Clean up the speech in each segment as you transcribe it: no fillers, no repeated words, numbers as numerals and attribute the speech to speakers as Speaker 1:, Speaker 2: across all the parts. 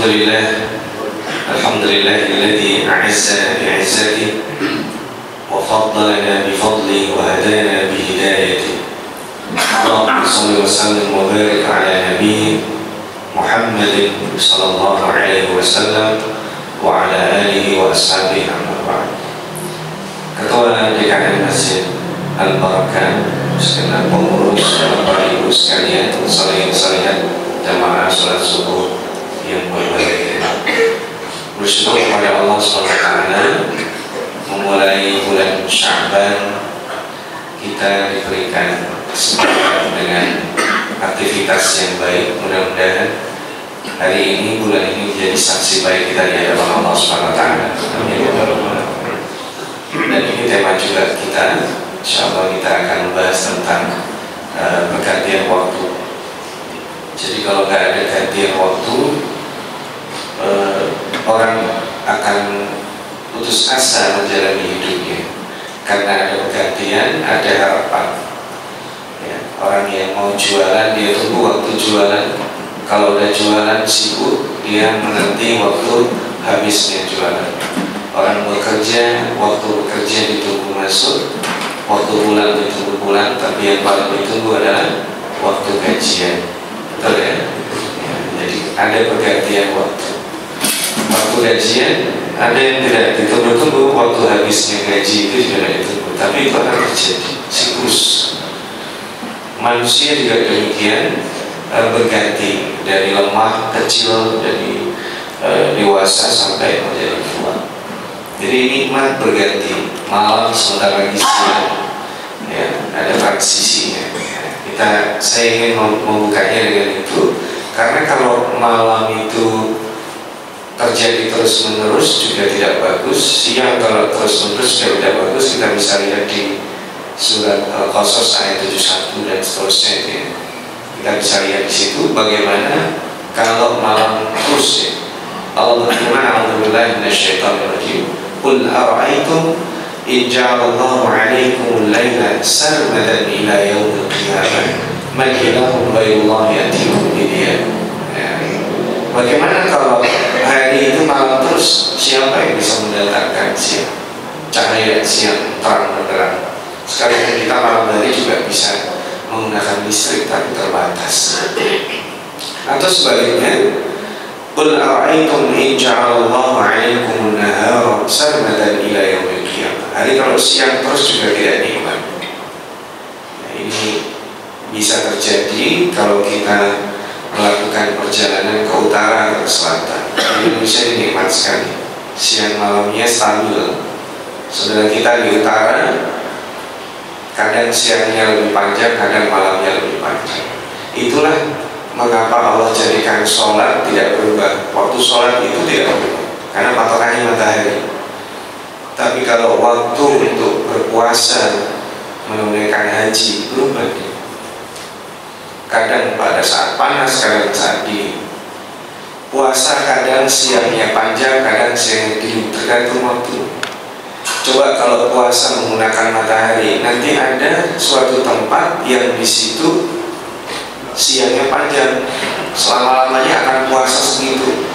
Speaker 1: الحمد لله الذي أعزنا بعزته وفضلنا بفضله وهدانا بهدايته. اللهم صل وسلم وبارك على نبيه محمد صلى الله عليه وسلم وعلى آله وأصحابه أما بعد. Ketua DKM Masjid Al-Barakah, segenap pengurus, Bapak Ibu sekalian, salihat jamaah salat subuh yang berbahagia, bersyukur kepada Allah SWT memulai bulan Sya'ban kita diberikan kesempatan dengan aktivitas yang baik. Mudah-mudahan hari ini, bulan ini menjadi saksi baik kita di hadapan Allah SWT. Dan ini tema juga kita, insyaallah kita akan membahas tentang pergantian waktu. Jadi kalau nggak ada gantian waktu, orang akan putus asa menjalani hidupnya. Karena ada pergantian, ada harapan ya. Orang yang mau jualan, dia tunggu waktu jualan. Kalau udah jualan sibuk, dia menanti waktu habisnya jualan. Orang bekerja, waktu bekerja ditunggu masuk, waktu bulan ditunggu bulan, tapi yang paling ditunggu adalah waktu gajian. Betul ya? Jadi ada pergantian waktu. Waktu gajian ada yang tidak ditunggu-tunggu, waktu habisnya gaji itu juga tidak ditunggu, tapi itu akan terjadi siklus. Manusia juga demikian, berganti dari lemah, kecil, dari dewasa sampai menjadi tua. Jadi nikmat berganti, malam sebentar lagi siang, ya, ada transisinya. Saya ingin membukanya dengan itu, karena kalau malam itu terjadi terus menerus juga tidak bagus. Siang kalau terus menerus juga tidak bagus. Kita bisa lihat di surat Al-Qasas ayat 71 dan seterusnya ya. Kita bisa lihat di situ bagaimana kalau malam terus ya. Allah berfirman, a'udzubillahi minasyaitonir rajim, qul ara'aytum in ja'alallahu 'alaikumul laila sarmadan ila yaumil qiyamah man ilahun ghairullahi ya'tikum bidiya. Bagaimana kalau hari itu malam terus, siapa yang bisa mendatangkan siang, cahaya siang terang benderang? Sekalipun kita malam hari juga bisa menggunakan listrik tapi terbatas. Atau sebaliknya, qul ara'aytum in ja'alallahu 'alaikum an-nahara sarmadan ila yaumil qiyamah. Hari kalau siang terus juga tidak nikmat. Nah, ini bisa terjadi kalau kita melakukan perjalanan ke utara atau ke selatan. Indonesia ini nikmat sekali, siang malamnya stabil. Saudara kita di utara, kadang siangnya lebih panjang, kadang malamnya lebih panjang. Itulah mengapa Allah jadikan sholat tidak berubah. Waktu sholat itu tidak berubah karena patokannya matahari. Tapi kalau waktu untuk berpuasa, menunaikan haji, berubah. Kadang pada saat panas, kadang saat dingin. Puasa kadang siangnya panjang, kadang siangnya dingin, tergantung waktu. Coba kalau puasa menggunakan matahari, nanti ada suatu tempat yang di situ siangnya panjang, selama-lamanya akan puasa segitu.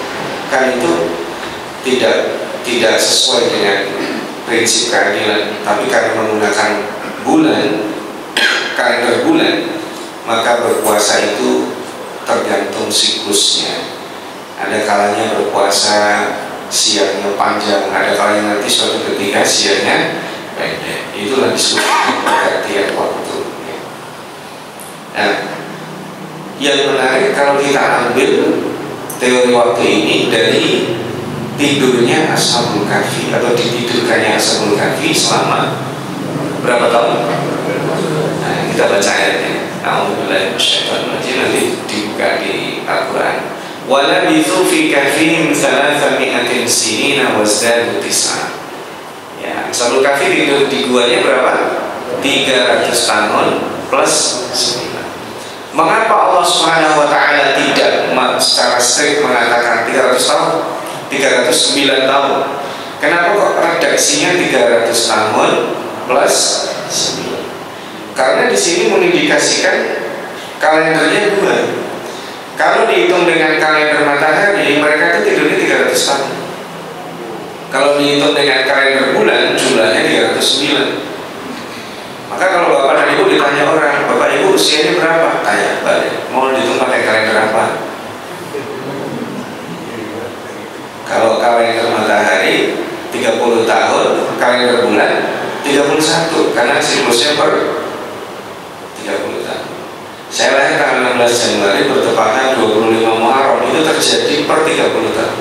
Speaker 1: Kan itu tidak sesuai dengan prinsip keadilan. Tapi karena menggunakan kalender bulan, maka berpuasa itu tergantung siklusnya. Ada kalanya berpuasa siangnya panjang, ada kalanya nanti suatu ketika siangnya pendek. Itulah disebut pergantian waktu. Nah, yang menarik kalau kita ambil teori waktu ini dari tidurnya Ashabul Kahfi atau ditidurkannya Ashabul Kahfi selama berapa tahun? Nah, kita baca ayatnya. A'udzubillahi minasyaitonir rajim, nanti dibuka di Al-Qur'an. Wa labithu fi kahfihim 300 sinina wazdadu 9. Ya, Ashabul Kahfi tidur di guanya berapa? 300 tahun plus 9. Mengapa Allah Subhanahu wa taala tidak secara strict mengatakan 300 tahun? 309 tahun. Kenapa kok redaksinya 300 tahun plus 9? Karena di sini mengindikasikan kalendernya 2. Kalau dihitung dengan kalender matahari, mereka itu dihitung dengan kalender bulan jumlahnya 309. Maka kalau bapak dan ibu ditanya orang, bapak ibu usianya berapa? Tanya balik, mau dihitung pakai kalender apa? Kalau kalender matahari 30 tahun, kalender bulan 31, karena siklusnya per 30 tahun. Saya lahir tanggal 16 Januari bertepatan 25 Muharram, itu terjadi per 30 tahun.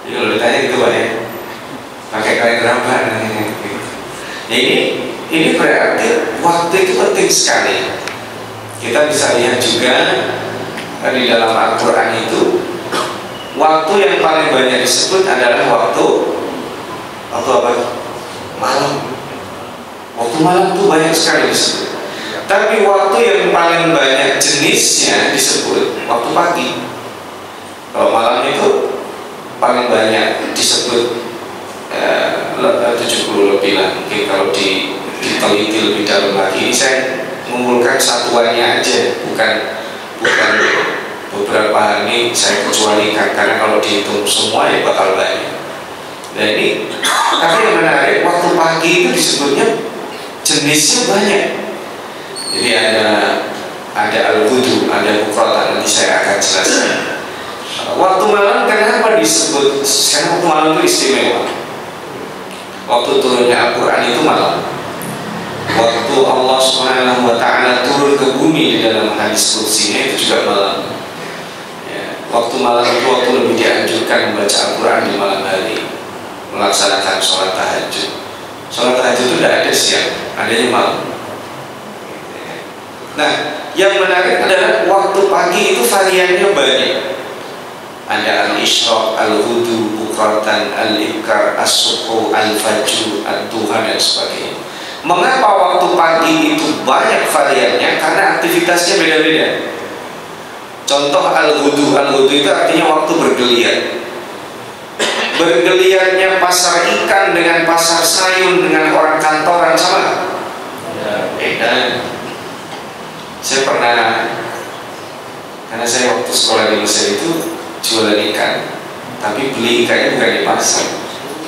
Speaker 1: Jadi kalau ditanya gitu Pak ya, pakai kalender apa? Nah, ini berarti waktu itu penting sekali. Kita bisa lihat juga di dalam Al-Quran itu, waktu yang paling banyak disebut adalah waktu apa? Malam. Waktu malam itu banyak sekali disebut. Tapi waktu yang paling banyak jenisnya disebut waktu pagi. Kalau malam itu paling banyak disebut 70 lebih lah. Mungkin kalau diteliti lebih dalam lagi, ini saya mengumpulkan satuannya aja, bukan beberapa hal ini saya kecualikan, karena kalau dihitung semua ya bakal banyak. Nah ini, tapi yang menarik, waktu pagi itu disebutnya jenisnya banyak. Jadi ada al-wudu, ada bukratan, nanti saya akan jelaskan. Waktu malam kenapa disebut? Karena waktu malam itu istimewa. Waktu turunnya Al-Quran itu malam. Waktu Allah Subhanahu wa Ta'ala turun ke bumi di dalam hadis qudsinya itu juga malam. Ya, waktu malam itu waktu lebih dianjurkan membaca Al-Quran di malam hari, melaksanakan sholat tahajud. Sholat tahajud itu tidak ada siang, adanya malam. Nah, yang menarik adalah waktu pagi itu variannya banyak. Ada al-isyraq, al-hudu, bukratan, al-ibkar, as-subuh, al-fajr, al-duha, dan sebagainya. Mengapa waktu pagi itu banyak variannya? Karena aktivitasnya beda-beda. Contoh al-hudu, al-hudu itu artinya waktu bergeliat. Bergeliatnya pasar ikan dengan pasar sayur dengan orang kantoran sama? Beda. Saya pernah, karena saya waktu sekolah di Mesir itu jualan ikan, tapi beli ikannya bukan di pasar.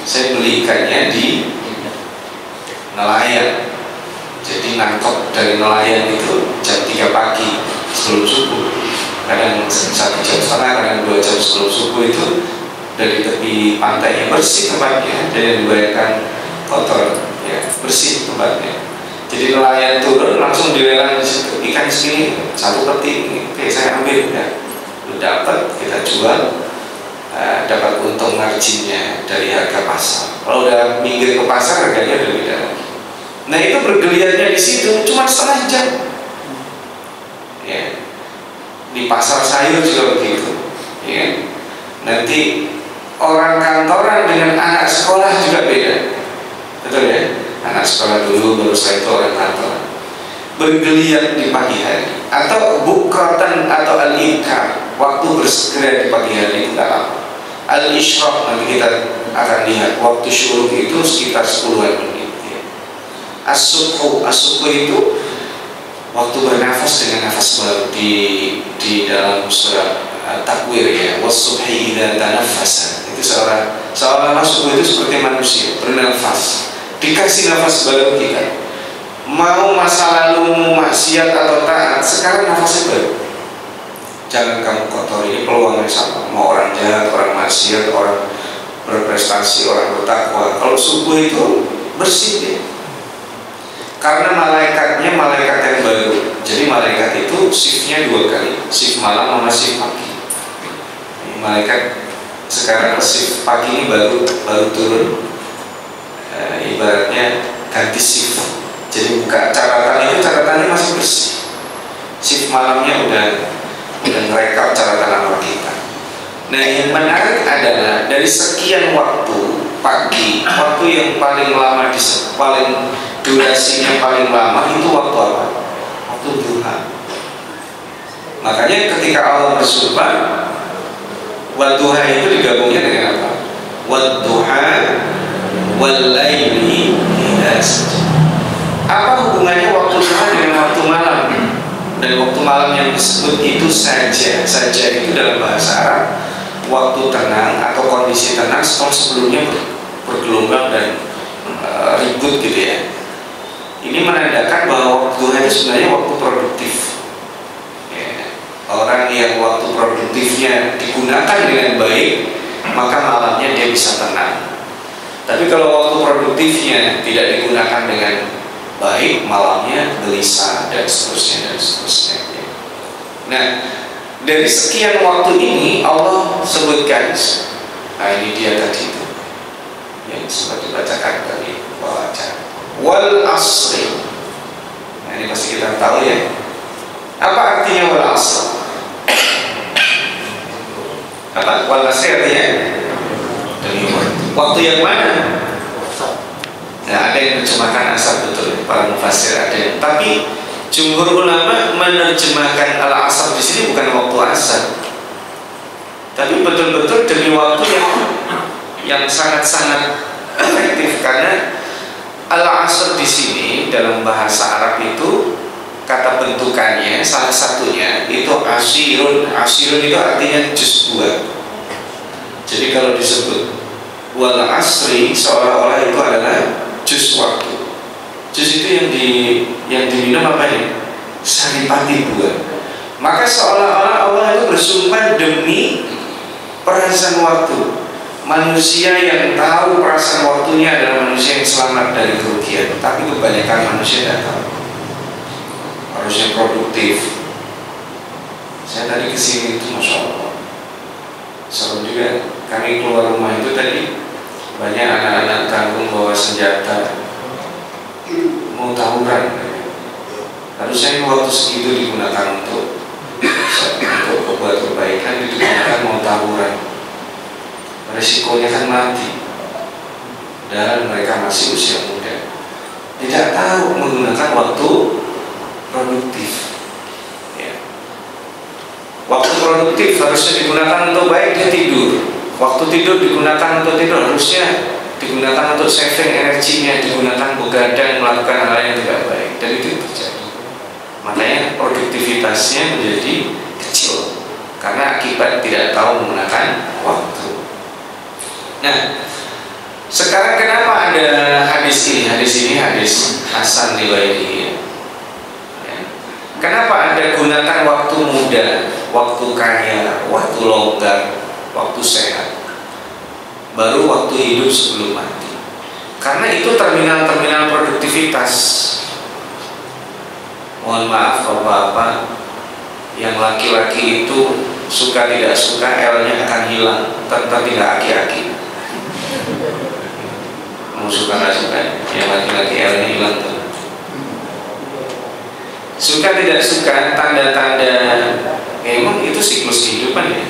Speaker 1: Saya beli ikannya di nelayan. Jadi nangkep dari nelayan itu jam 3 pagi sebelum subuh. Kadang 1 jam setengah, kadang 2 jam sebelum subuh itu dari tepi pantainya bersih tempatnya, dan dibayarkan kotor, ya bersih tempatnya. Jadi nelayan turun langsung dilelang di situ. Ikan segini 1 peti, oke saya ambil ya. Dapat, kita jual, dapat untung marginnya dari harga pasar. Kalau udah minggir ke pasar harganya udah beda lagi. Nah itu bergeliatnya di situ cuma setengah jam. Ya. Di pasar sayur juga begitu. Ya. Nanti orang kantoran dengan anak sekolah juga beda. Betul ya? Anak sekolah dulu, baru setelah itu orang kantoran. Bergeliat di pagi hari, atau bukratan atau al-ibkar, waktu bersegera di pagi hari itu tidak lama. Al-isyraq nanti kita akan lihat, waktu syuruk itu sekitar 10-an menit ya. As-subhu itu waktu bernafas dengan nafas baru di dalam surat Takwir ya, was-subhi idza tanaffasa. Itu seorang subuh itu seperti manusia bernafas, dikasih nafas baru kita. Mau masa lalu maksiat atau taat, sekarang nafasnya baru. Jangan kamu kotori, ini peluangnya sama. Mau orang jahat, orang maksiat, orang berprestasi, orang bertakwa. Kalau subuh itu bersih dia. Karena malaikatnya malaikat yang baru. Jadi malaikat itu shiftnya 2 kali, shift malam sama shift pagi. Ini malaikat sekarang shift pagi ini baru turun. Ibaratnya ganti shift. Jadi buka catatan itu, catatannya masih bersih. Shift malamnya udah ngerekap catatan amal kita. Nah yang menarik adalah dari sekian waktu pagi, waktu yang paling lama durasinya paling lama itu waktu apa? Waktu duha. Makanya ketika Allah bersumpah, wadduha itu digabungnya dengan apa? Wadduha wal-laili idza saja. Apa hubungannya waktu duha dengan waktu malam? Dan waktu malam yang disebut itu saja itu dalam bahasa Arab waktu tenang atau kondisi tenang setelah sebelumnya bergelombang dan ribut gitu ya. Ini menandakan bahwa waktu duha itu sebenarnya waktu produktif ya. Orang yang waktu produktifnya digunakan dengan baik, maka malamnya dia bisa tenang. Tapi kalau waktu produktifnya tidak digunakan dengan baik, malamnya gelisah dan seterusnya dan seterusnya ya. Nah, dari sekian waktu ini Allah sebutkan, nah ini dia tadi itu yang sempat dibacakan tadi baca wal asri. Nah ini pasti kita tahu ya. Apa artinya wal asri? Apa wal asri artinya? Demi waktu yang mana? Nah ada yang menerjemahkan asar betul, para mufassir ada yang, tapi jumhur ulama menerjemahkan al-asr di sini bukan waktu asar, tapi betul-betul demi waktu yang sangat-sangat efektif, karena al-asr di sini dalam bahasa Arab itu kata bentukannya salah satunya itu asirun. Asirun itu artinya juz 2. Jadi kalau disebut wal asri seolah-olah itu adalah juz waktu. Jus itu yang diminum apa ya? Saripati buah. Maka seolah-olah Allah itu bersumpah demi perasaan waktu. Manusia yang tahu perasaan waktunya adalah manusia yang selamat dari kerugian. Tapi kebanyakan manusia tidak tahu. Harusnya produktif. Saya tadi kesini itu Masya Allah, seru juga. Kami keluar rumah itu tadi banyak anak-anak kampung bawa senjata, mau tawuran. Harusnya waktu segitu digunakan untuk berbuat kebaikan, digunakan mau tawuran. Resikonya kan mati, dan mereka masih usia muda, tidak tahu menggunakan waktu produktif ya. Waktu produktif harusnya digunakan untuk baik, dia tidur. Waktu tidur digunakan untuk tidur, harusnya digunakan untuk saving energinya, digunakan begadang melakukan hal yang tidak baik, dan itu terjadi. Makanya produktivitasnya menjadi kecil karena akibat tidak tahu menggunakan waktu. Nah, sekarang kenapa ada hadis ini? Hadis ini hadis Hasan riwayat. Kenapa ada gunakan waktu muda, waktu kaya, waktu longgar, waktu sehat, baru waktu hidup sebelum mati? Karena itu terminal-terminal produktivitas. Mohon maaf kalau bapak yang laki-laki itu suka tidak suka L-nya akan hilang, tetap tidak aki-aki. Mau suka nggak suka, yang laki-laki L-nya hilang tuh. Suka tidak suka, tanda-tanda memang itu siklus kehidupan ya.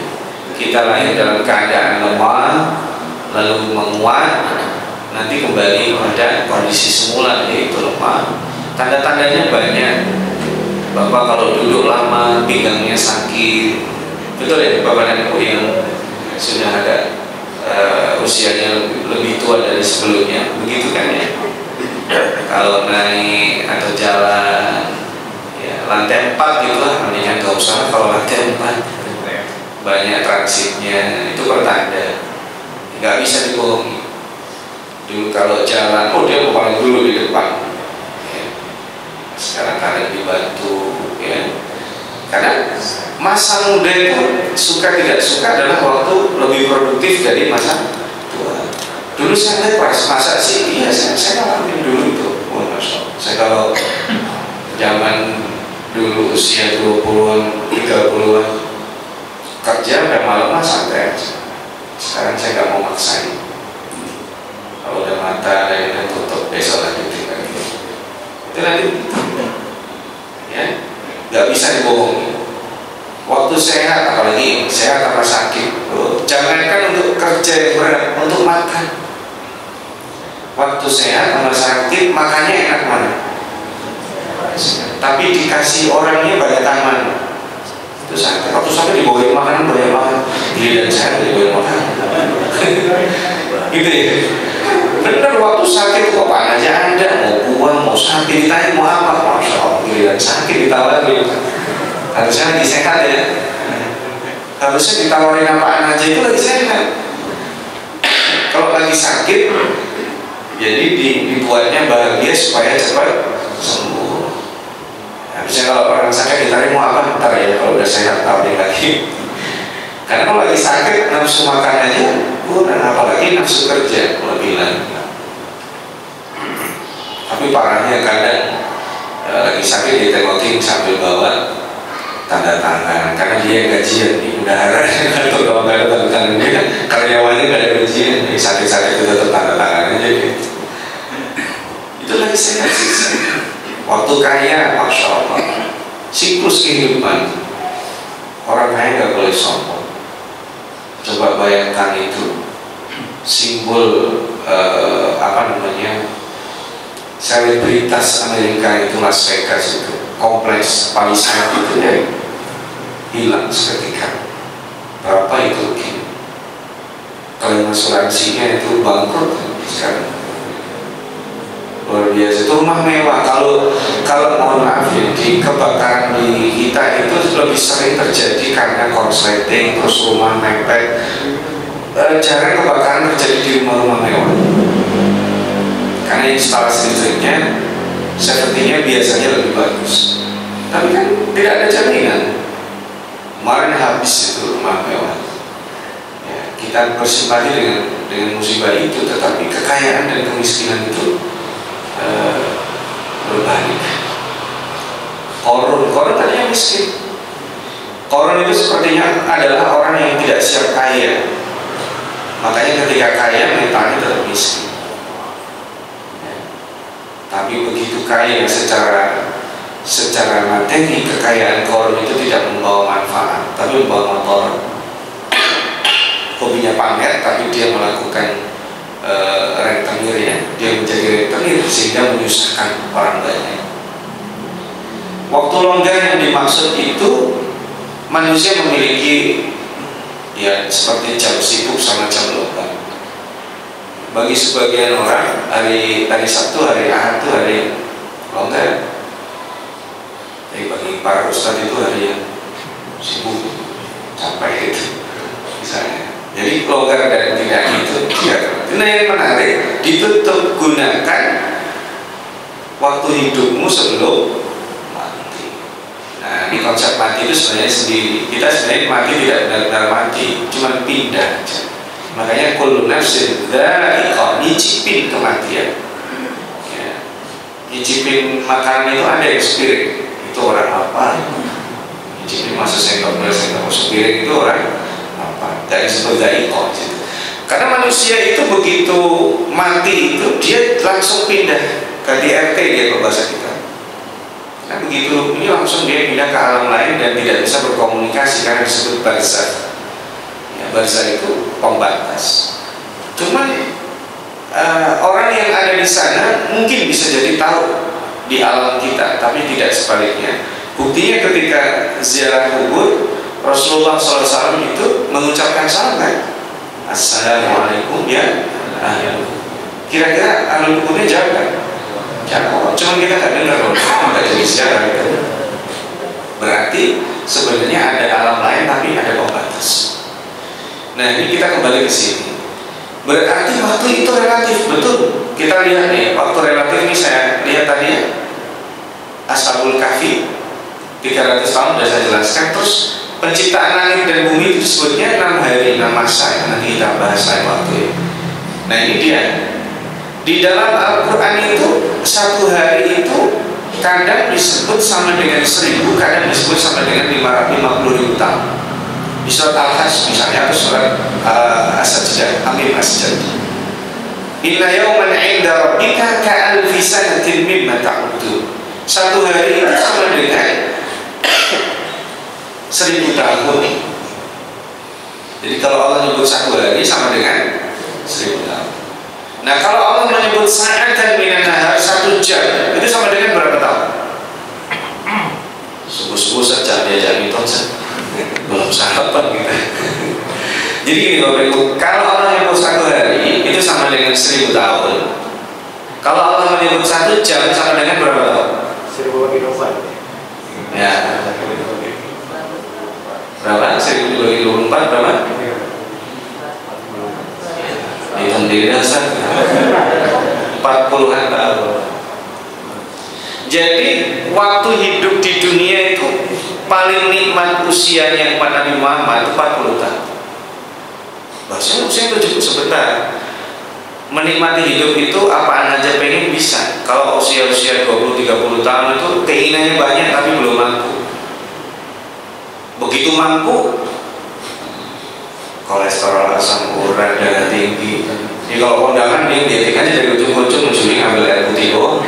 Speaker 1: Kita lahir dalam keadaan lemah, lalu menguat, nanti kembali pada kondisi semula yaitu lemah. Tanda-tandanya banyak. Bapak kalau duduk lama pinggangnya sakit, betul ya Bapak dan Ibu yang sudah ada usianya lebih tua dari sebelumnya, begitu kan ya? Kalau naik atau jalan ya, lantai 4 gitu lah, mendingan gak usah kalau lantai 4 banyak transitnya, itu pertanda nggak bisa dibohongi. Dulu kalau jalan, oh dia paling dulu di depan ya. Sekarang kalian dibantu ya, karena masa muda itu suka tidak suka adalah waktu lebih produktif dari masa tua. Dulu saya lihat pas masa sih, iya saya ngalamin dulu itu. Oh, saya kalau zaman dulu usia 20-an, 30-an kerja udah malam santai aja. Sekarang saya nggak mau maksain. Kalau udah mata ada yang tutup, besok lagi tinggal gitu. Itu nanti ya nggak bisa dibohongi. Waktu sehat, apalagi sehat apa sakit, jangankan untuk kerja yang berat, untuk makan. Waktu sehat sama sakit, makannya enak mana? Tapi dikasih orangnya banyak taman. Itu sakit. Waktu sakit dibawain makanan banyak banget. Giliran sehat dibawain makanan. Gitu ya. Bener waktu sakit kok apa aja ada, mau buang, mau sakit ditanya mau apa, masya Allah. Giliran sakit ditawarin. Harusnya lagi sehat ya. harusnya ditawarin apaan aja itu lagi sehat. Kalau lagi sakit, jadi dibuatnya bahagia supaya cepat sembuh. Harusnya kalau orang sakit ditarik mau apa, ntar ya kalau udah sehat tawarin lagi. Karena kalau lagi sakit nafsu makan aja kurang, apalagi nafsu kerja lebih lagi. Tapi parahnya kadang lagi sakit ditengokin sambil bawa tanda tangan, karena dia gajian nih, bendahara atau kalau nggak ada tanda tangan dia kan karyawannya nggak ada gajian, sakit-sakit itu tetap tanda tangan aja gitu. Itu lagi sehat sih. Waktu kaya, masya Allah, siklus kehidupan orang kaya nggak boleh sombong. Coba bayangkan itu simbol selebritas Amerika itu Las Vegas itu kompleks Palisade itu ya hilang seketika. Berapa itu klaim asuransinya itu bangkrut sekarang. Luar biasa. Itu rumah mewah. Kalau mohon maaf ya, di kebakaran di kita itu lebih sering terjadi karena korsleting terus rumah mepet. Jarang kebakaran terjadi di rumah-rumah mewah. Karena instalasi listriknya, safety-nya biasanya lebih bagus. Tapi kan tidak ada jaminan. Kemarin habis itu rumah mewah. Ya, kita bersimpati dengan musibah itu, tetapi kekayaan dan kemiskinan itu berbalik. Korun tadinya miskin. Korun itu sepertinya adalah orang yang tidak siap kaya. Makanya ketika kaya mentalnya tetap miskin. Tapi begitu kaya secara materi, kekayaan korun itu tidak membawa manfaat, tapi membawa motor. Hobinya pamer, tapi dia melakukan rentenir ya, dia menjadi rentenir sehingga menyusahkan orang banyak. Waktu longgar yang dimaksud itu manusia memiliki ya seperti jam sibuk sama jam longgar. Bagi sebagian orang hari Sabtu, hari Ahad itu hari longgar. Tapi bagi para ustadz itu hari yang sibuk sampai itu misalnya. Jadi longgar dan tidak itu tidak. Nah yang menarik, ditutup gunakan waktu hidupmu sebelum mati. Nah ini konsep mati itu sebenarnya sendiri. Kita sebenarnya mati tidak benar-benar mati, cuma pindah aja. Makanya kullu nafsin dha'iqah, nyicipin kematian. Ya. Nyicipin makanan itu ada ekspiring. Itu orang apa? Nyicipin masa sendok spiring itu orang apa? Dari disebut dha'iqah gitu. Karena manusia itu begitu mati itu dia langsung pindah ke DRT dia kalau bahasa kita. Nah begitu ini langsung dia pindah ke alam lain dan tidak bisa berkomunikasi karena disebut barzakh. Barzakh itu pembatas. Cuman orang yang ada di sana mungkin bisa jadi tahu di alam kita, tapi tidak sebaliknya. Buktinya ketika ziarah kubur, Rasulullah SAW itu mengucapkan salam kan? Assalamualaikum ya. Kira-kira ahlul kuburnya jawab kan? Jawab. Cuman kita nggak dengar loh, nggak jadi ziarah gitu. Berarti sebenarnya ada alam lain tapi ada pembatas. Nah ini kita kembali ke sini. Berarti waktu itu relatif, betul. Kita lihat nih, waktu relatif ini saya lihat tadi ya, Ashabul Kahfi 300 tahun sudah saya jelaskan. Terus penciptaan langit dan bumi itu disebutnya 6 hari, 6 masa yang nanti kita bahas lain waktu ya. Nah ini dia. Di dalam Al-Quran itu 1 hari itu kadang disebut sama dengan 1000, kadang disebut sama dengan 550.000 tahun. Di surat Al-Hajj misalnya atau surat As-Sajdah, Amin As-Sajdah. Inna yawman 'inda rabbika ka'alfi sanatin mimma ta'udun. 1 hari itu sama dengan 1000 tahun. Jadi kalau Allah menyebut 1 hari sama dengan 1000 tahun. Nah kalau Allah menyebut sa'atan minan nahar 1 jam, itu sama dengan berapa tahun? Subuh-subuh sejam diajak mitos belum sarapan kita. Jadi gini Bapak Ibu, kalau Allah menyebut 1 hari itu sama dengan 1000 tahun. Kalau Allah menyebut 1 jam sama dengan berapa tahun?
Speaker 2: 1000 bagi 24.
Speaker 1: Ya. Berapa? 1024 berapa? Hitung diri dasar 40-an tahun. Jadi waktu hidup di dunia itu paling nikmat usianya kepada Nabi Muhammad itu 40 tahun. Bahasanya usia itu cukup sebentar. Menikmati hidup itu apaan aja pengen bisa. Kalau usia-usia 20-30 tahun itu keinginannya banyak tapi belum mampu. Begitu mampu, kolesterol, asam urat, darah tinggi. Jadi kalau kondangan dia dietik aja dari ujung-ujung ngambil air putih doang.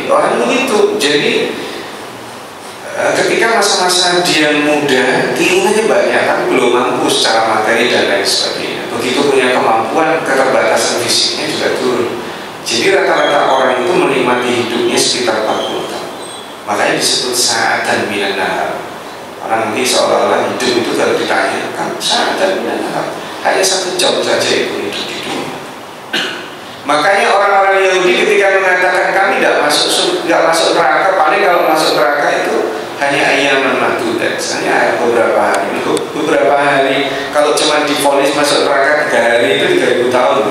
Speaker 1: Orang begitu. Jadi ketika masa-masa dia muda, keinginannya banyak tapi belum mampu secara materi dan lain sebagainya. Begitu punya kemampuan, keterbatasan fisiknya juga turun. Jadi rata-rata orang itu menikmati hidupnya sekitar 40 tahun. Makanya disebut saat dan minan nahar. Orang nanti seolah-olah hidup itu kalau ditanya, kan saat dan minan nahar, hanya 1 jam saja itu hidup di dunia. Makanya orang-orang Yahudi ketika mengatakan kami tidak masuk neraka, paling kalau masuk neraka itu hanya ayam ma'dudat, hanya beberapa hari. Beberapa hari, kalau cuma divonis masuk neraka 3 hari itu 3000 tahun.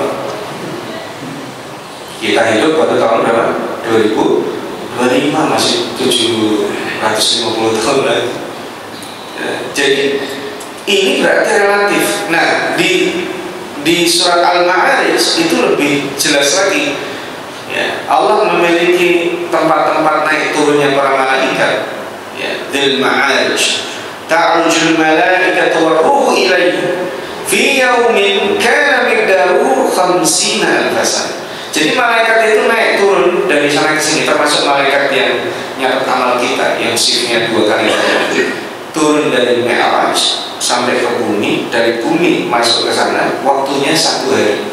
Speaker 1: Kita hidup pada tahun berapa? 2025, masih 750 tahun lagi. Jadi ini berarti relatif. Nah, di surat Al-Ma'arij itu lebih jelas lagi. Ya, Allah memiliki tempat-tempat naik turunnya para malaikat. Ya, Dzul Ma'arij. Ta'rujul malaikatu war-ruhu ilaihi fi yaumin kana miqdaruhu 50 alf sana. Jadi malaikat itu naik turun dari sana ke sini, termasuk malaikat yang nyatet amal kita yang shiftnya 2 kali turun dari Mi'raj sampai ke bumi, dari bumi masuk ke sana waktunya 1 hari.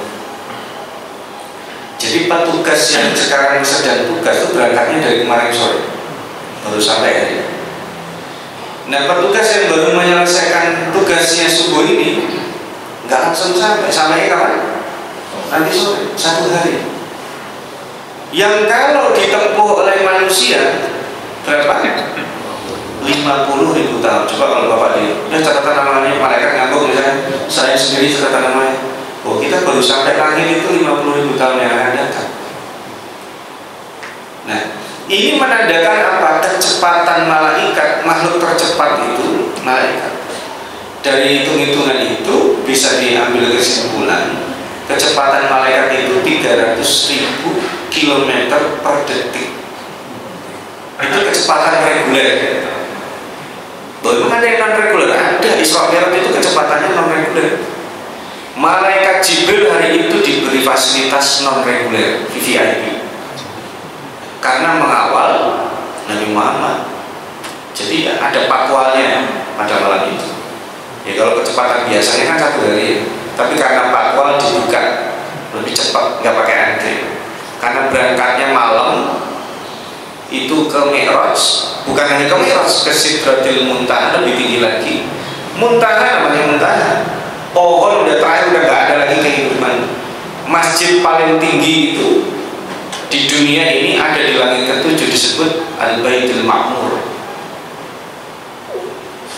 Speaker 1: Jadi petugas yang sekarang sedang tugas itu berangkatnya dari kemarin sore baru sampai hari. Nah, petugas yang baru menyelesaikan tugasnya subuh ini nggak langsung sampai kapan? Nanti sore, 1 hari. Yang kalau ditempuh oleh manusia berapa? 50.000 tahun. Coba kalau Bapak catatan namanya malaikat ngambung misalnya, saya sendiri catatan namanya. Oh, kita baru sampai langit itu 50.000 tahun yang akan datang. Nah, ini menandakan apa? Kecepatan malaikat, makhluk tercepat itu malaikat. Dari hitung-hitungan itu bisa diambil kesimpulan kecepatan malaikat itu 300.000 km per detik. Itu kecepatan reguler. Bagaimana yang non reguler? Ada. Isra Mi'raj itu kecepatannya non reguler. Malaikat Jibril hari itu diberi fasilitas non reguler, VVIP, karena mengawal Nabi Muhammad. Jadi ada patwalnya pada malam itu. Ya kalau kecepatan biasanya kan 1 hari, tapi karena patwal dibuka lebih cepat, nggak pakai antre. Karena berangkatnya malam itu ke Mi'raj, bukan hanya ke Mi'raj, ke Sidratil Muntaha, lebih tinggi lagi. Muntaha namanya Muntaha. Pohon udah terakhir, udah nggak ada lagi kehidupan. Masjid paling tinggi itu di dunia ini ada di langit ke-7, disebut Al-Baitul Ma'mur.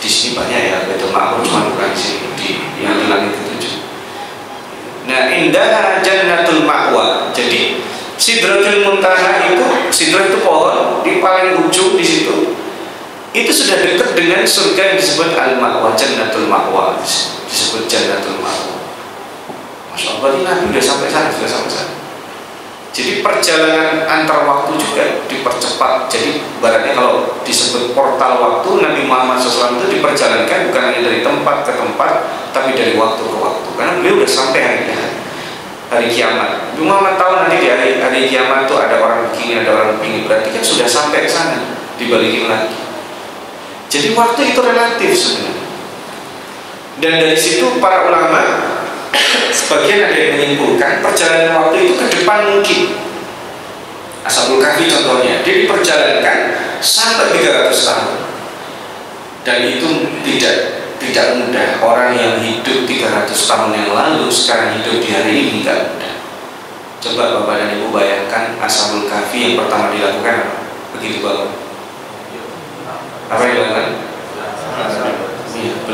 Speaker 1: Di sini banyak ya Baitul Ma'mur, cuma bukan di sini, yang di langit ke-7. Nah, indah Jannatul Ma'wa. Jadi Sidratul Muntaha itu, Sidrah itu pohon di paling ujung di situ. Itu sudah dekat dengan surga yang disebut Al-Ma'wa, Jannatul Ma'wa, disebut Jannatul Ma'wa. Masya Allah, ini Nabi sudah sampai sana. Jadi perjalanan antar waktu juga dipercepat. Jadi baratnya kalau disebut portal waktu, Nabi Muhammad SAW itu diperjalankan bukan hanya dari tempat ke tempat, tapi dari waktu ke waktu. Karena beliau sudah sampai hari kiamat. Nabi Muhammad tahu nanti di hari kiamat itu ada orang begini, ada orang begini. Berarti kan sudah sampai ke sana, dibalikin lagi. Jadi waktu itu relatif sebenarnya. Dan dari situ para ulama sebagian ada yang menyimpulkan perjalanan waktu itu ke depan mungkin. Ashabul Kahfi contohnya, dia diperjalankan sampai 300 tahun. Dan itu tidak mudah. Orang yang hidup 300 tahun yang lalu sekarang hidup di hari ini tidak mudah. Coba Bapak dan Ibu bayangkan Ashabul Kahfi yang pertama dilakukan apa? Begitu banget. Apa yang dilakukan?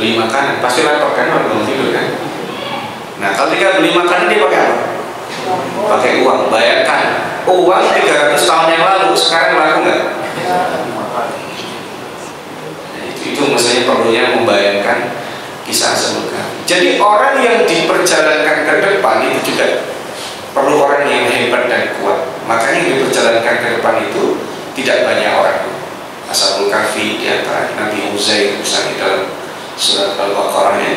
Speaker 1: beli makanan, pasti lapar kan orang bangun tidur kan. Nah kalau dia beli makanan dia pakai apa? Pakai uang. Bayangkan uang 300 tahun yang lalu sekarang laku nggak? Itu maksudnya perlunya membayangkan kisah surga. Jadi orang yang diperjalankan ke depan itu juga perlu orang yang hebat dan kuat. Makanya yang diperjalankan ke depan itu tidak banyak orang. Ashabul Kahfi di antara Nabi Uzair misalnya dalam surat Al-Baqarah ya.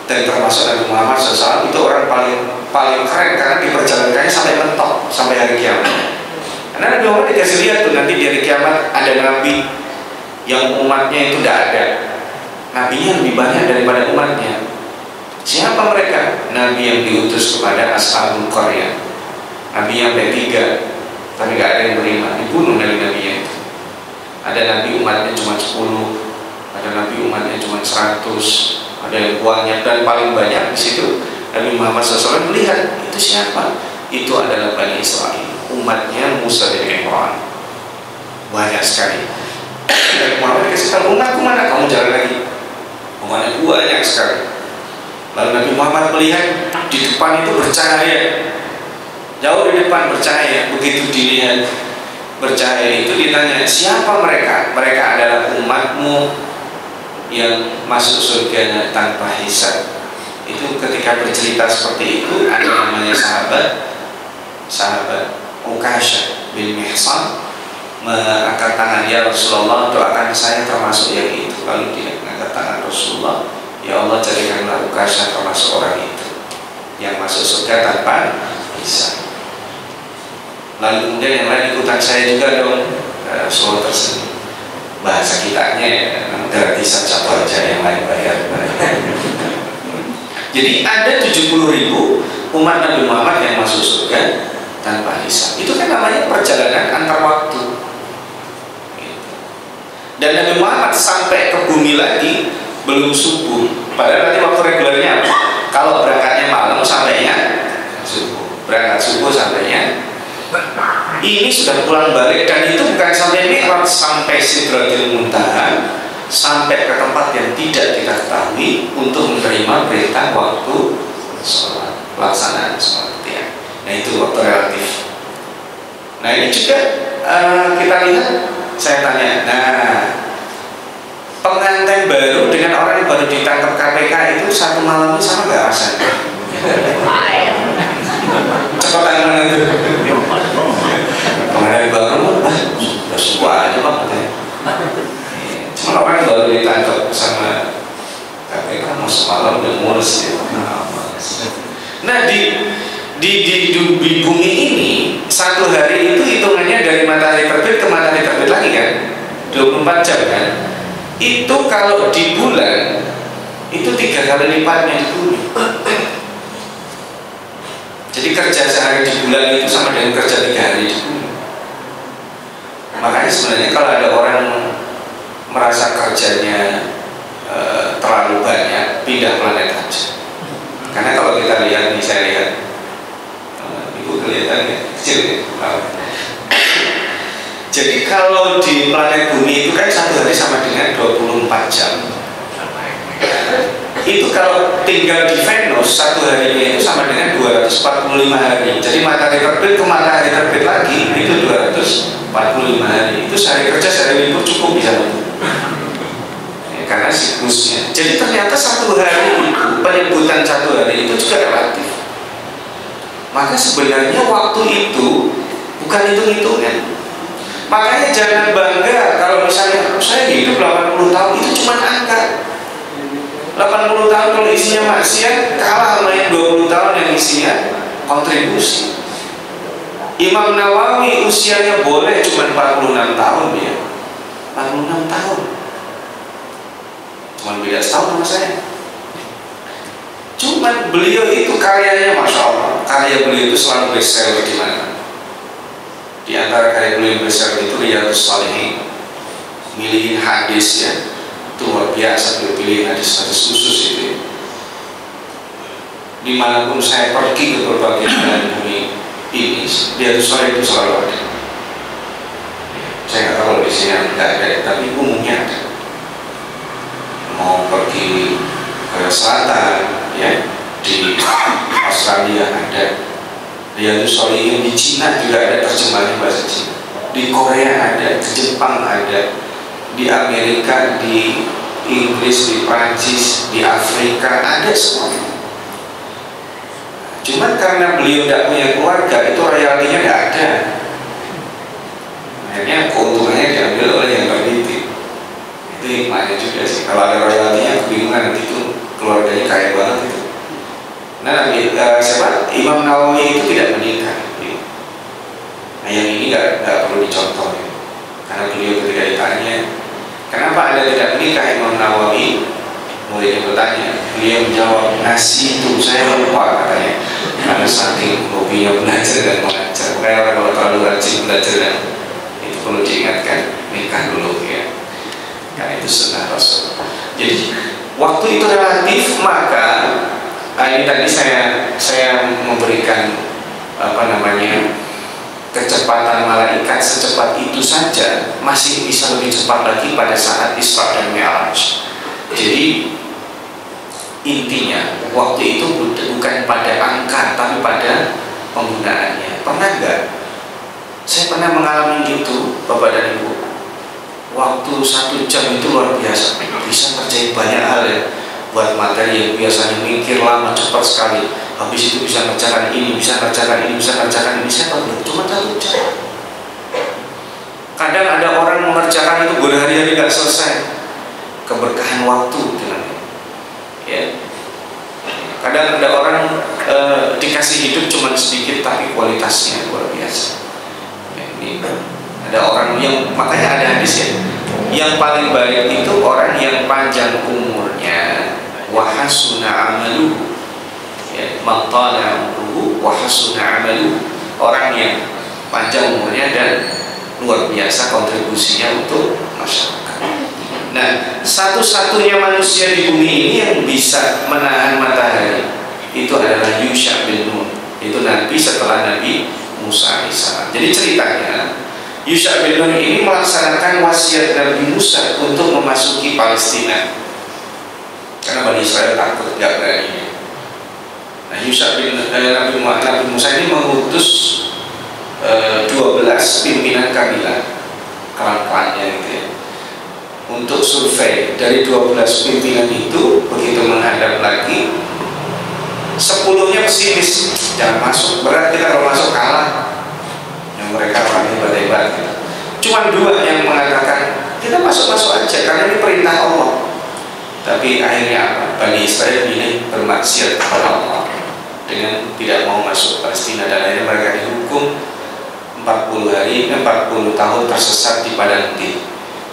Speaker 1: Dan termasuk Nabi Muhammad SAW itu orang paling keren karena diperjalankannya sampai mentok sampai hari kiamat. Karena Nabi Muhammad dikasih lihat tuh nanti di hari kiamat ada Nabi yang umatnya itu tidak ada. Nabinya lebih banyak daripada umatnya. Siapa mereka? Nabi yang diutus kepada Ashabul Qaryah. Nabi yang ketiga, tapi gak ada yang beriman, dibunuh dari nabinya itu. Ada nabi umatnya cuma 10, ada nabi umatnya cuma 100, ada yang uangnya dan paling banyak di situ. Nabi Muhammad SAW melihat itu siapa? Itu adalah Bani Israel, umatnya Musa bin Imran. Banyak sekali. Nabi Muhammad dikasih tahu, umatku mana? Kamu jalan lagi. Umatnya banyak sekali. Lalu Nabi Muhammad melihat di depan itu bercahaya, jauh di depan bercahaya. Begitu dilihat bercahaya itu ditanya, siapa mereka? Mereka adalah umatmu yang masuk surganya tanpa hisab. Itu ketika bercerita seperti itu, ada namanya sahabat Uqasyah bin Mihsan mengangkat tangan, ya Rasulullah, doakan saya termasuk yang itu. Lalu dia mengangkat tangan Rasulullah, ya Allah jadikanlah Uqasyah termasuk orang itu yang masuk surga tanpa hisab. Lalu kemudian yang lain ikutan saya juga dong. Rasulullah tersenyum. Bahasa kitanya gratisan satu aja, yang lain bayar. Jadi ada 70.000 umat Nabi Muhammad yang masuk surga tanpa hisab. Itu kan namanya perjalanan antar waktu. Dan Nabi Muhammad sampai ke bumi lagi belum subuh. Padahal nanti waktu regulernya apa? Kalau berangkatnya malam sampainya subuh, berangkat subuh sampainya. Ini sudah pulang balik, dan itu bukan sampai Mi'raj, sampai Sidratil Muntaha, sampai ke tempat yang tidak kita ketahui untuk menerima perintah waktu sholat, pelaksanaan sholat ya. Nah itu waktu relatif. Nah ini juga kita lihat, saya tanya, nah pengantin baru dengan orang yang baru ditangkap KPK itu satu malam ini sama nggak rasanya? Cepetan mana itu? Pengantin baru, sudah suka aja bang. Cuma orang yang baru ditangkap sama KPK mau semalam udah ngurus ya. Nah di bumi ini satu hari itu hitungannya dari matahari terbit ke matahari terbit lagi kan, 24 jam kan. Itu kalau di bulan itu 3 kali lipatnya di bumi. Jadi kerja sehari di bulan itu sama dengan kerja 3 hari di bumi. Makanya sebenarnya kalau ada orang merasa kerjanya terlalu banyak, pindah planet aja. Karena kalau kita lihat nih, saya lihat ibu kelihatan ya, kecil ya. Jadi kalau di planet bumi itu kan satu hari sama dengan 24 jam. Itu kalau tinggal di Venus, satu harinya itu sama dengan 245 hari. Jadi matahari terbit ke matahari terbit lagi itu 245 hari. Itu sehari kerja, sehari libur cukup bisa itu. Karena siklusnya. Jadi ternyata satu hari itu, penyebutan satu hari itu juga relatif. Maka sebenarnya waktu itu bukan hitung-hitungan. Makanya jangan bangga kalau misalnya saya hidup 80 tahun, itu cuma angka. 80 tahun kalau isinya maksiat kalah sama yang 20 tahun yang isinya kontribusi. Imam Nawawi usianya boleh cuma 46 tahun ya. 46 tahun. Cuma beda setahun sama saya. Cuma beliau itu karyanya Masya Allah, karya beliau itu selalu bestseller di mana? Di antara karya beliau yang bestseller itu Riyadhus Shalihin, milihin hadis ya, itu luar biasa beliau pilih hadis-hadis khusus itu. Dimanapun saya pergi ke berbagai belahan bumi ini, Riyadhus Shalihin itu selalu ada. Saya nggak tahu kalau di sini nggak ada, tapi umumnya ada. Mau pergi Selatan, ya, di Australia ada, Riyadhus Shalihin, di Cina juga ada terjemahan bahasa Cina, di Korea ada, di Jepang ada, di Amerika, di Inggris, di Prancis, di Afrika ada semua. Cuman karena beliau tidak punya keluarga, itu royaltinya tidak ada. Akhirnya keuntungannya diambil oleh yang terdidik. Itu hikmahnya juga sih. Kalau ada royaltinya kebingungan, nanti itu keluarganya kaya banget itu. Nah, Imam Nawawi itu tidak menikah. Nah, yang ini nggak perlu dicontoh ya. Karena beliau ketika ditanya, kenapa Anda tidak menikah Imam Nawawi? Muridnya bertanya, beliau menjawab, nasi itu saya lupa katanya. Karena saking hobinya belajar dan mengajar. Kayak orang kalau terlalu rajin belajar dan itu perlu diingatkan, nikah dulu ya. Karena itu sunnah Rasul. Jadi waktu itu relatif, maka ini tadi saya memberikan kecepatan malaikat secepat itu saja, masih bisa lebih cepat lagi pada saat Isra dan Mi'raj. Jadi intinya waktu itu bukan pada angka tapi pada penggunaannya. Pernah nggak? Saya pernah mengalami gitu, Bapak dan Ibu. Waktu 1 jam itu luar biasa, bisa ngerjain banyak hal ya. Buat materi yang biasanya mikir lama cepat sekali, habis itu bisa ngerjakan ini, bisa ngerjakan ini, bisa ngerjakan ini. Saya tahu cuma 1 jam. Kadang ada orang mengerjakan itu berhari-hari nggak selesai. Keberkahan waktu dengan ya. Kadang ada orang dikasih hidup cuma sedikit tapi kualitasnya luar biasa. Ya, ini ada orang yang, makanya ada hadis ya, yang paling baik itu orang yang panjang umurnya wa hasuna amaluhu, ya, man tala umruhu wa hasuna amaluhu, orang yang panjang umurnya dan luar biasa kontribusinya untuk masyarakat. Nah, satu-satunya manusia di bumi ini yang bisa menahan matahari itu adalah Yusha bin Nun. Itu Nabi setelah Nabi Musa AS. Jadi ceritanya Yusha bin Nun ini melaksanakan wasiat Nabi Musa untuk memasuki Palestina karena Bani Israel takut, gak berani. Nah, Yusha bin Nabi Musa ini mengutus 12 pimpinan kabilah, klan-klannya gitu ya, untuk survei. Dari 12 pimpinan itu begitu menghadap lagi, 10-nya pesimis, jangan masuk, berat kita kalau masuk kalah. Yang mereka orang hebat-hebat gitu. Cuma 2 yang mengatakan kita masuk-masuk aja karena ini perintah Allah. Tapi akhirnya apa? Bani Israel ini bermaksiat kepada Allah dengan tidak mau masuk Palestina, dan akhirnya mereka dihukum 40 tahun tersesat di padang Tir.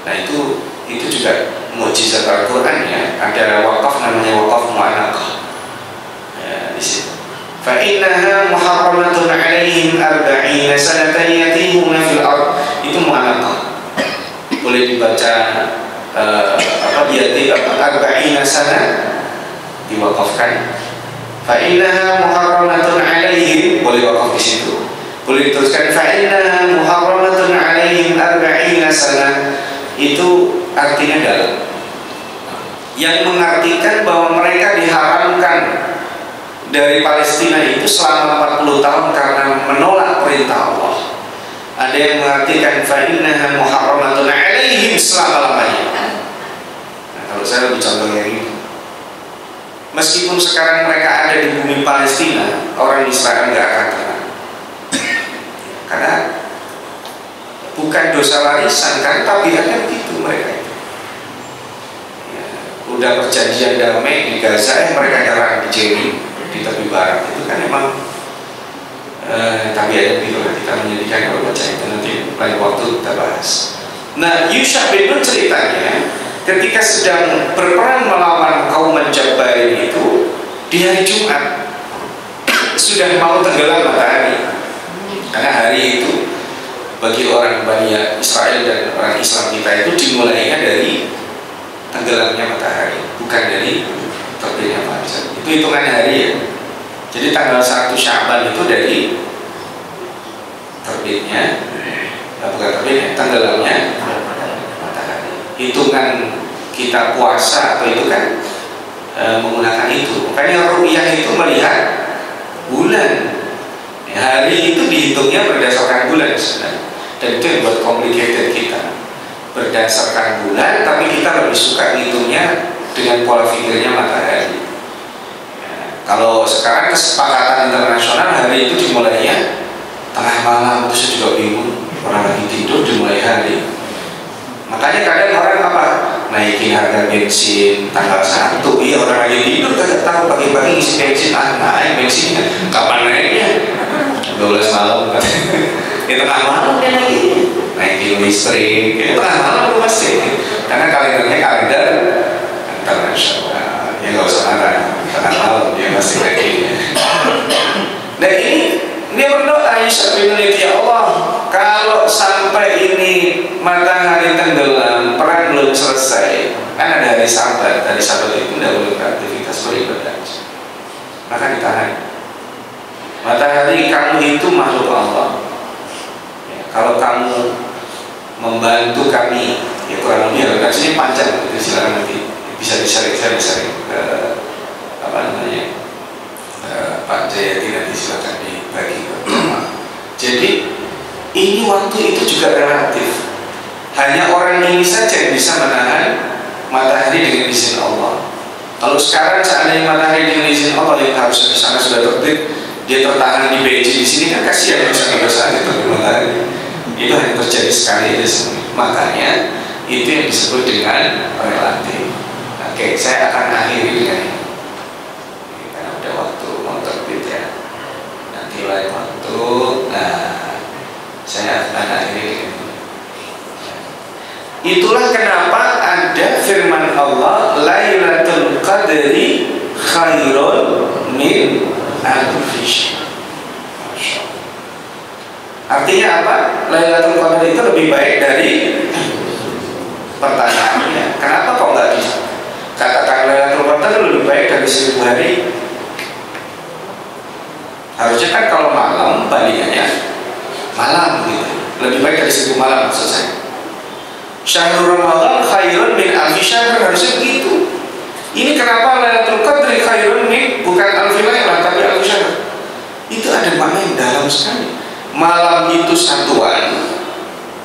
Speaker 1: Nah, itu juga mukjizat Al-Quran ya. Ada wakaf namanya wakaf mu'anaqah ya, di situ. Fa innaha muharramatun 'alaihim 40 sanatan yatihuna fil ard. Itu mu'anaqah. Boleh dibaca yati 40 sana diwakafkan. Fa innaha muharramatun 'alaihim, boleh wakaf di situ. Boleh diteruskan fa innaha muharramatun 'alaihim 40 sana. Itu artinya dalam, yang mengartikan bahwa mereka diharamkan dari Palestina itu selama 40 tahun karena menolak perintah Allah. Ada yang mengartikan fa innaha muharramatun 'alaihim selama-lamanya. Nah, kalau saya lebih contoh yang ini, meskipun sekarang mereka ada di bumi Palestina, orang Israel nggak akan tenang karena bukan dosa warisan kan, tabiatnya begitu mereka itu. Ya, udah perjanjian damai di Gaza, mereka nyerang di Jenin di tepi barat, itu kan emang tabiatnya begitu. Kita menyedihkan kalau baca itu, nanti lain waktu kita bahas. Nah, Yusha bin Nun ceritanya ketika sedang berperang melawan kaum Jabbarin itu di hari Jumat sudah mau tenggelam matahari, karena hari itu bagi orang Bani Israel dan orang Islam kita itu dimulainya dari tenggelamnya matahari, bukan dari terbitnya fajar. Itu hitungan hari ya. Jadi tanggal 1 Sya'ban itu dari terbitnya, bukan terbitnya, tenggelamnya matahari. Hitungan kita puasa atau itu kan menggunakan itu. Makanya ru'yah itu melihat bulan. Hari itu dihitungnya berdasarkan bulan sebenarnya. Dan itu yang buat complicated kita. Berdasarkan bulan, tapi kita lebih suka ngitungnya dengan pola pikirnya matahari. Kalau sekarang kesepakatan internasional hari itu dimulainya tengah malam, itu saya juga bingung. Orang lagi tidur dimulai hari. Makanya kadang orang apa? Naikin harga bensin tanggal 1. Iya, orang lagi tidur kagak tahu pagi-pagi isi bensin. Naik bensinnya. Kapan naiknya? 12 malam kan. Di tengah malam dia naikin listrik. Di tengah malam itu pasti. Karena kalendernya kalender internasional. Ya nggak usah marah. Tengah malam dia pasti naikinnya. Dan ini berdoa ya Allah, kalau sampai ini matahari tenggelam, perang belum selesai, kan ada hari Sabat. Hari Sabat itu tidak boleh beraktivitas beribadah, maka ditahan. Matahari, kamu itu makhluk Allah. Ya, kalau kamu membantu kami, ya kurang lebih redaksinya panjang, itu silakan nanti bisa disering apa namanya, Pak Jayadi nanti silakan dibagi ke rumah. Jadi ini waktu itu juga relatif. Hanya orang ini saja yang bisa menahan matahari dengan izin Allah. Kalau sekarang seandainya matahari dengan izin Allah yang harusnya di sana sudah terbit, dia tertahan di Beijing, di sini kan kasihan dosa-dosa itu matahari. Itu hanya terjadi sekali di sini. Makanya itu yang disebut dengan relatif. Oke, saya akan akhiri dengan ini. Karena udah waktu mau terbit ya. Nanti lain waktu. Nah, saya akan akhiri dengan ini. Itulah kenapa ada firman Allah, Lailatul Qadri khairun min alfi syahr. Artinya apa? Lailatul Qadar itu lebih baik dari pertanyaannya. Kenapa kok nggak bisa? Katakan Lailatul Qadar lebih baik dari 1000 hari. Harusnya kan kalau malam bandingannya malam gitu. Lebih baik dari 1000 malam maksud saya. Syahrul Ramadan khairun min alfi syahr, harusnya begitu. Ini kenapa Lailatul Qadri khairun min, bukan alfi lailah tapi alfi syahr. Itu ada makna yang dalam sekali. Malam itu satuan,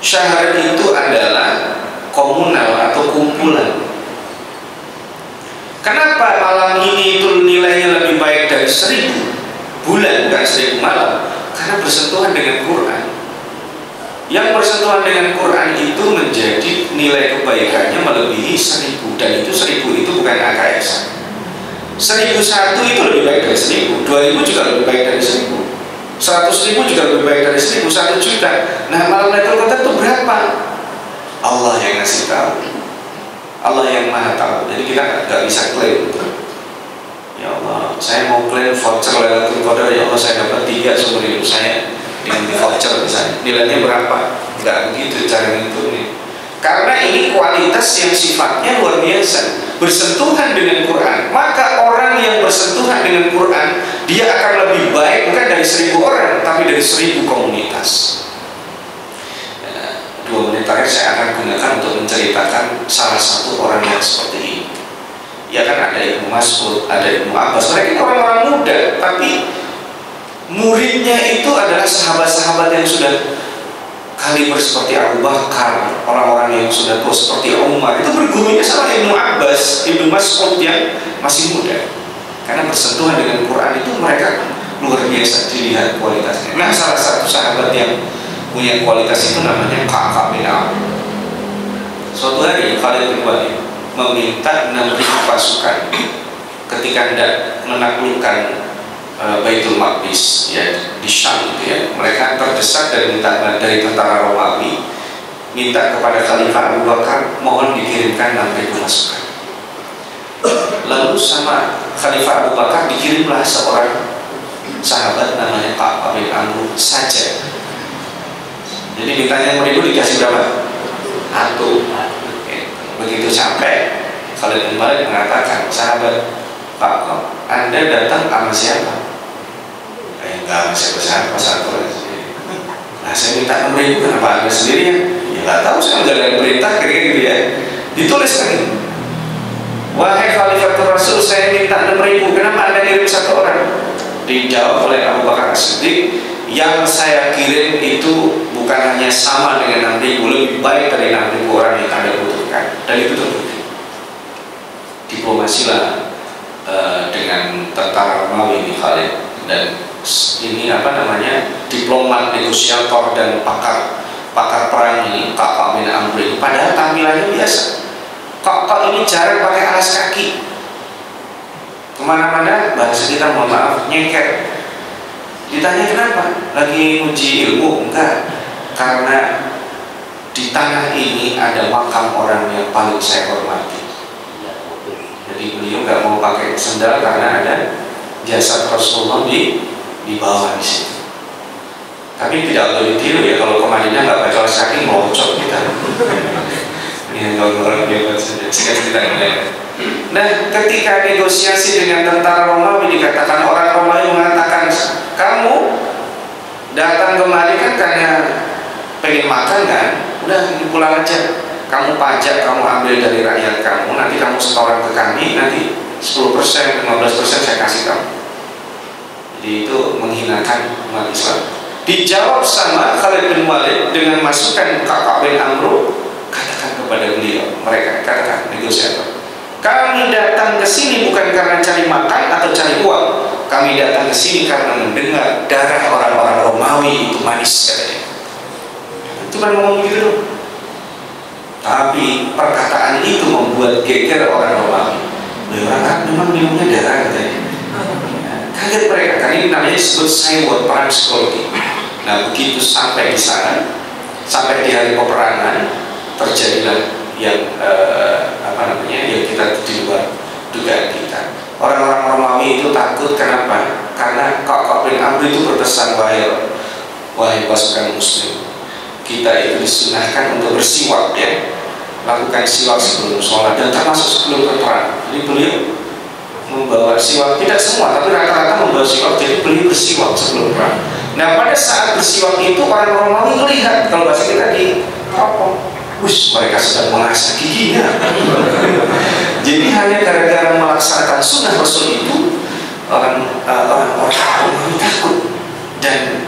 Speaker 1: syahr itu adalah komunal atau kumpulan. Kenapa malam ini itu nilainya lebih baik dari 1000 bulan, bukan 1000 malam? Karena bersentuhan dengan Quran. Yang bersentuhan dengan Quran itu menjadi nilai kebaikannya melebihi 1000, dan itu 1000 itu bukan angka eksak. 1001 itu lebih baik dari 1000, 2000 juga lebih baik dari 1000, 100.000 juga lebih baik dari 1000, 1 juta. Nah, malam Lailatul Qadar itu berapa? Allah yang ngasih tahu. Allah yang maha tahu. Jadi kita nggak bisa klaim. Ya Allah, saya mau klaim voucher Lailatul Qadar. Ya Allah, saya dapat 3 seumur hidup saya dengan voucher misalnya. Nilainya berapa? Nggak begitu cara ngitungnya. Karena ini kualitas yang sifatnya luar biasa, bersentuhan dengan Quran. Maka orang yang bersentuhan dengan Quran, dia akan lebih baik bukan dari 1000 orang, tapi dari 1000 komunitas. 2 menit terakhir saya akan gunakan untuk menceritakan salah satu orang yang seperti ini. Ya kan, ada Ibnu Mas'ud, ada Ibnu Abbas. Mereka orang-orang muda, tapi muridnya itu adalah sahabat-sahabat yang sudah kaliber seperti Abu Bakar, orang-orang yang sudah tua seperti Umar. Itu bergurunya sama Ibnu Abbas, Ibnu Mas'ud yang masih muda. Karena bersentuhan dengan Quran itu mereka luar biasa dilihat kualitasnya. Nah, salah satu sahabat yang punya kualitas itu namanya Ka'ab bin Amr. Suatu hari Khalid bin Walid meminta 6.000 pasukan ketika hendak menaklukkan Baitul Maqdis ya, di Syam gitu ya. Mereka terdesak dari tentara Romawi, minta kepada Khalifah Abu Bakar mohon dikirimkan 6.000 pasukan. Lalu sama Khalifah Abu Bakar dikirimlah seorang sahabat namanya Ka'ab bin Amr saja. Jadi mintanya 1000 dikasih berapa? 1. Begitu sampai, Khalid bin Walid mengatakan, sahabat Pak, Anda datang sama siapa? Enggak, siapa-siapa, satu aja. Nah, saya minta 6.000, kenapa Anda sendirian? Ya nggak tahu, saya menjalankan perintah, kayak gitu ya. Ditulis lagi, wahai Khalifatul Rasul, saya dijawab oleh Abu Bakar As-Siddiq, yang saya kirim itu bukan hanya sama dengan 6.000, lebih baik dari 6.000 orang yang Anda butuhkan. Dan itu terbukti. Diplomasilah dengan tentara Romawi ini Khalid, dan ini diplomat, negosiator dan pakar perang ini Ka'ab bin Amr ini, padahal tampilannya biasa. Kok ini jarang pakai alas kaki, kemana-mana bahasa kita mohon maaf nyengker. Ditanya kenapa? Lagi uji ilmu? Enggak, karena di tanah ini ada makam orang yang paling saya hormati. Jadi beliau nggak mau pakai sendal karena ada jasad Rasulullah di bawah di situ. Tapi tidak boleh ditiru ya, kalau ke Madinah nggak pakai alas kaki melocok kita. Ini kalau orang hebat saja. Sekarang kita mulai. Nah, ketika negosiasi dengan tentara Romawi, dikatakan orang Romawi mengatakan, kamu datang kemari kan karena pengen makan kan? Udah pulang aja. Kamu pajak, kamu ambil dari rakyat kamu, nanti kamu setoran ke kami, nanti 10%, 15% saya kasih kamu. Jadi itu menghinakan umat Islam. Dijawab sama Khalid bin Walid dengan masukan Ka'ab bin Amr, katakan kepada beliau, mereka katakan negosiator, kami datang ke sini bukan karena cari makan atau cari uang. Kami datang ke sini karena mendengar darah orang-orang Romawi itu manis, katanya. Itu kan ngomong gitu. Tapi perkataan itu membuat geger orang Romawi. Mereka kan memang minumnya darah, katanya. Kaget mereka, karena ini namanya disebut cyber perang psikologi. Nah, begitu sampai di sana, sampai di hari peperangan, terjadilah yang yang kita di luar dugaan kita. Orang-orang Romawi itu takut, kenapa? Karena Ka'ab bin Amr itu berpesan, wahai pasukan muslim, kita itu disunahkan untuk bersiwak, ya, lakukan siwak sebelum sholat dan termasuk sebelum berperang. Jadi beliau membawa siwak, tidak semua tapi rata-rata membawa siwak, jadi beliau bersiwak sebelum perang. Nah, pada saat bersiwak itu orang Romawi melihat, kalau bahasa kita di apa? Mereka sedang mengasah giginya. Jadi hanya gara-gara melaksanakan sunnah Rasul itu, orang-orang takut, dan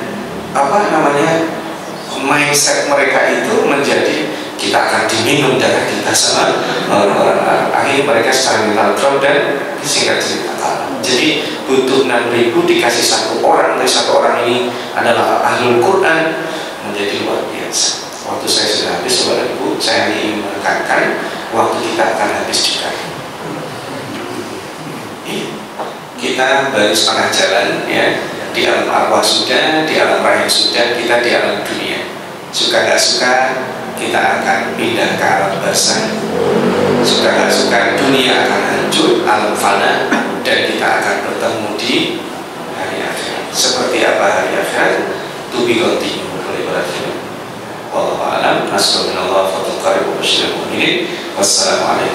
Speaker 1: mindset mereka itu menjadi kita akan diminum darah kita sama orang-orang Arab. Akhirnya mereka secara mental drop dan singkat cerita kalah. Jadi butuh 6.000 dikasih satu orang, dari satu orang ini adalah ahlul Quran, menjadi luar biasa. Waktu saya sudah habis, saudara ibu, saya ingin menekankan waktu kita akan habis juga. Kita baru setengah jalan, ya, di alam arwah sudah, di alam rahim sudah, kita di alam dunia. Suka nggak suka, kita akan pindah ke alam barzah. Suka nggak suka, dunia akan hancur, alam fana, dan kita akan bertemu di hari akhirat. Seperti apa hari akhirat? To be continued oleh Wallahu a'lam. Assalamualaikum warahmatullahi wabarakatuh. Wassalamualaikum